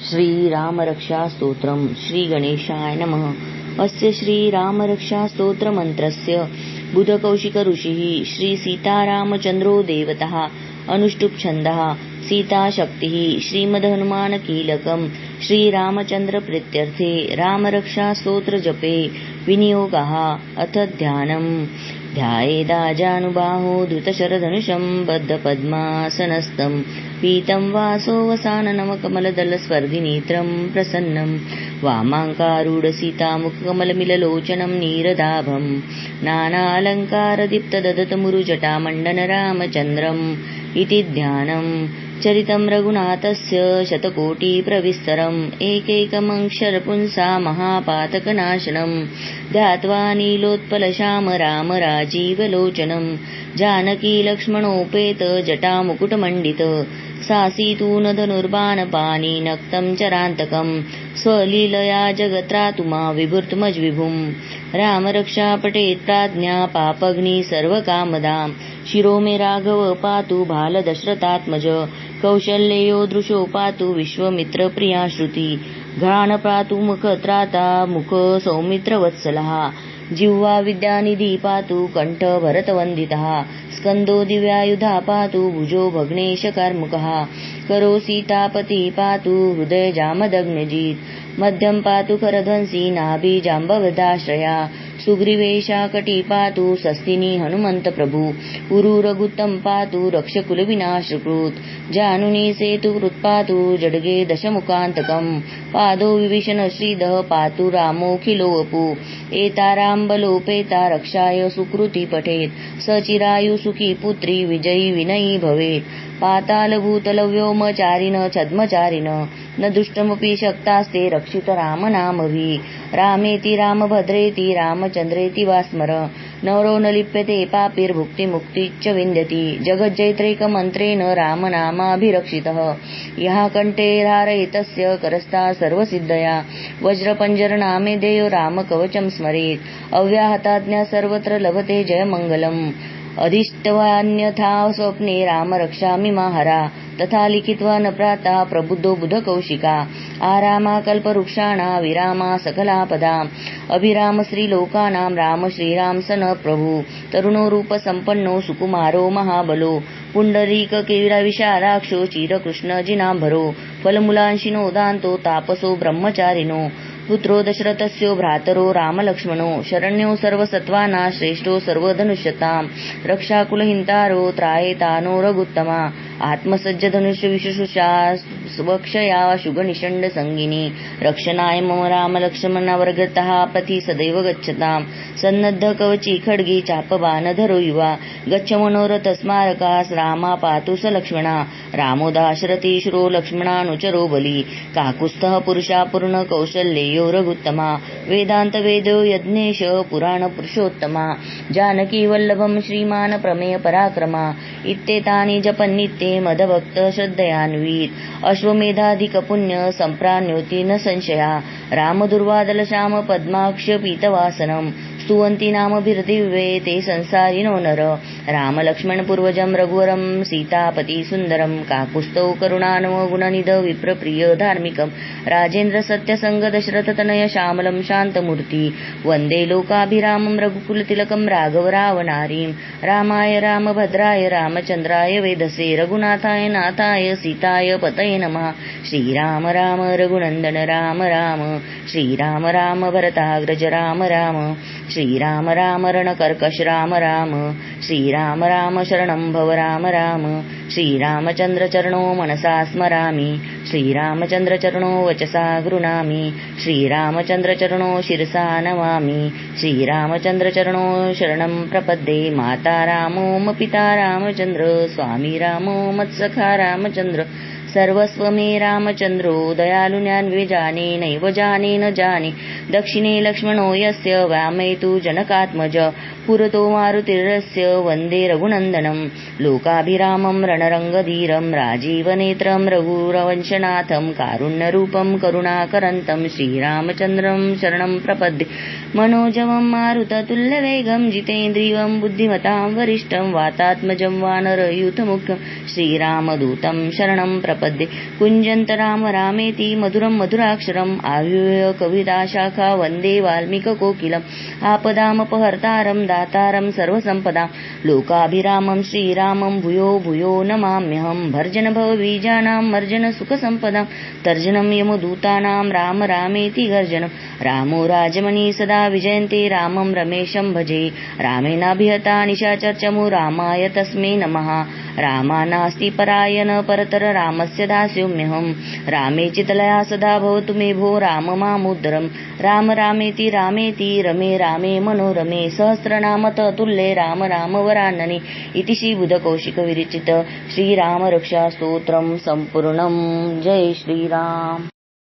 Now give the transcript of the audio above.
श्रीरामरक्षा स्तोत्रम् श्री गणेशाय नमः। अस्य श्रीरामरक्षा स्तोत्रमन्त्रस्य बुधकौशिक ऋषिः श्री सीतारामचन्द्रो देवतः अनुष्टुप् छन्दः सीताशक्तिः श्रीमद्हनुमानकीलकम् श्रीरामचन्द्र प्रीत्यर्थे रामरक्षा स्तोत्र जपे विनियोगः। अथ ध्यानम्। ध्यायेदाजानुबाहो धृतशरधनुषं बद्धपद्मासनस्थं पीतं वासोऽवसाननमकमलदलस्वर्धिनेत्रं प्रसन्नं वामाङ्कारूढसीतामुखकमलमिललोचनं नीरदाभं नानालङ्कारदीप्तदधतमुरुजटामण्डनरामचन्द्रम् इति ध्यानम्। चरितं रघुनाथस्य शतकोटिप्रविस्तरम् एकैकमक्षरपुंसा महापातकनाशनम् ध्यात्वा नीलोत्पलश्याम राम राजीवलोचनं जानकी लक्ष्मणोपेत जटामुकुटमण्डित सासीतूनधनुर्बाणपाणि नक्तं चरान्तकं स्वलीलया जगत्रातुमा विभूर्तमज्विभुम् रामरक्षा पठेत् प्राज्ञा पापग्नि सर्वकामदां शिरो मे राघव पातु बालदशरथात्मज कौशल्यो दृशो पातु विश्वमित्रप्रिया श्रुति घ्राणपातु मुखत्राता मुख सौमित्रवत्सलः जिह्वा विद्यानिधि पातु कंठ भरतवन्दितः स्कन्दो दिव्यायुधा पातु भुजो भग्नेशकार्मुकः करो सीतापति पातु हृदय जामदग्नजित् मध्यं पातु करध्वंसी नाभि जाम्बवदाश्रया सुग्रीवेशा कटी पातु सस्तिनी हनुमंत प्रभु उरु रघुत्तम पातु रक्षकुल विनाशकृत जानुनी सेतुकृत पातु जडगे दशमुखान्तकम् पादो विभीषण श्रीदः पातु रामोऽखिलो वपु एताराम्बलोपेता रक्षाय सुकृति पठेत् सचिरायु सुखी पुत्री विजयी विनयी भवेत् पातालभूतलव्योमचारिण छद्मचारिण न दुष्टमपि शक्तास्ते रक्षित रामनामभिः रामेति रामभद्रेति रामचन्द्रेति वा स्मर नरो न लिप्यते पापैर्भुक्तिमुक्तिश्च विन्दति जगज्जैत्रैकमन्त्रेण रामनामाभिरक्षितः यः कण्ठे धारयेतस्य करस्था सर्वसिद्धया वज्रपञ्जरनामेदेयो रामकवचं स्मरेत् अव्याहताज्ञा सर्वत्र लभते जयमङ्गलम् अधिष्ठवान्यथा स्वप्ने राम रक्षामि माहरा तथा लिखित्वा न प्रातः प्रबुद्धो बुधकौशिका आरामा कल्पवृक्षाणां विरामा सकलापदाम् अभिराम श्रीलोकानां राम श्रीराम स न प्रभु तरुणो रूपसम्पन्नो सुकुमारो महाबलो पुण्डरीककिरीटविशालाक्षो चिरकृष्णजिनाम्बरो फलमूलांशिनो दान्तो तापसो ब्रह्मचारिणो पुत्रो दशरथस्य भ्रातरो रामलक्ष्मणो शरण्यो सर्वसत्त्वानां श्रेष्ठो सर्वधनुष्यतां रक्षाकुलहिन्तारो त्रायेतानो रघुत्तमा आत्मसज्जधनुष्यविशुषा स्वक्षया शुगनिषण्ड संगिनी रक्षणाय मम रामलक्ष्मणवर्गतः पथि सदैव गच्छतां सन्नद्ध कवची खड्गी चापबाणधरो युवा गच्छ मनोरथ स्मारका रामा पातु स लक्ष्मणा रामो दाशरथी शिरो लक्ष्मणानुचरो बली काकुत्स्थः पुरुषा पूर्ण कौशल्यो रघुत्तमा वेदांत वेदो यज्ञेश पुराण पुरुषोत्तमा जानकी वल्लभं श्रीमान प्रमेय पराक्रमा इत्येतानि जपन्नित्ये मदभक्त श्रद्धयान्वित अश्वमेधाधिक पुण्य सम्प्राप्नोति न संशया रामदुर्वादल श्याम पद्माक्ष पीतवासनं स्तुवन्ति नामभिर्दिव्ये ते संसारिणो नर रामलक्ष्मण पूर्वजं रघुवरं सीतापति सुन्दरं काकुस्थौ करुणानव गुणनिध विप्रप्रिय धार्मिकं राजेन्द्र सत्यसंग दशरथतनय श्यामलं शान्तमूर्ति वन्दे लोकाभिरामं रघुकुलतिलकं राघव रावणारीं रामाय रामभद्राय रामचन्द्राय वेधसे रघुनाथाय नाथाय सीताय पतये नमः श्रीराम राम रघुनन्दन राम राम श्रीराम राम भरताग्रज राम राम श्रीराम राम रणकर्कश राम राम श्रीराम राम शरणं भव राम राम श्रीरामचन्द्रचरणो मनसा स्मरामि श्रीरामचन्द्रचरणो वचसा गृह्णामि श्रीरामचन्द्रचरणो शिरसा नमामि श्रीरामचन्द्रचरणो शरणं प्रपद्ये माता रामो म पिता रामचन्द्र स्वामी रामो मत्सखा रामचन्द्र सर्वस्व मे रामचन्द्रो दयालुन्यान्वे जाने नैव जाने न जाने दक्षिणे लक्ष्मणो यस्य वामे तु जनकात्मज पुरतो मारुतिर्यस्य वन्दे रघुनन्दनं लोकाभिरामं रणरङ्गधीरं राजीवनेत्रं रघुवंशनाथं कारुण्यरूपं करुणाकरन्तं श्रीरामचन्द्रं शरणं प्रपद्ये मनोजवं मारुततुल्यवेगं जितेन्द्रियं बुद्धिमतां वरिष्ठं वातात्मजं वानरयूथमुख्यं श्रीरामदूतं शरणं प्रपद्ये पद्ये कुंजन्त राम रामेति मधुरं मधुराक्षरम् आरुह्य कविताशाखा वन्दे वाल्मीकिकोकिलम् आपदामपहर्तारं दातारं सर्वसम्पदां लोकाभिरामं श्रीरामं भूयो भूयो नमाम्यहम् भर्जन भवबीजानां मर्जन सुखसम्पदां तर्जनं यमदूतानां राम रामेति गर्जनं रामो राजमणि सदा विजयन्ते रामं रमेशं भजे रामेणाभिहता निशाचर्चमु रामाय तस्मै नमः रामानास्ति परायण परतर रामस्य दास्योऽम्यहम् रामे चितलया सदा भवतु मे भो राम मामुद्धरम् राम रामेति रामेति रमे रामे मनोरमे सहस्रनाम ततुल्ये राम राम वरानने इति श्रीबुधकौशिक विरचित श्रीराम रक्षा स्तोत्रम् सम्पूर्णम् जय श्रीराम।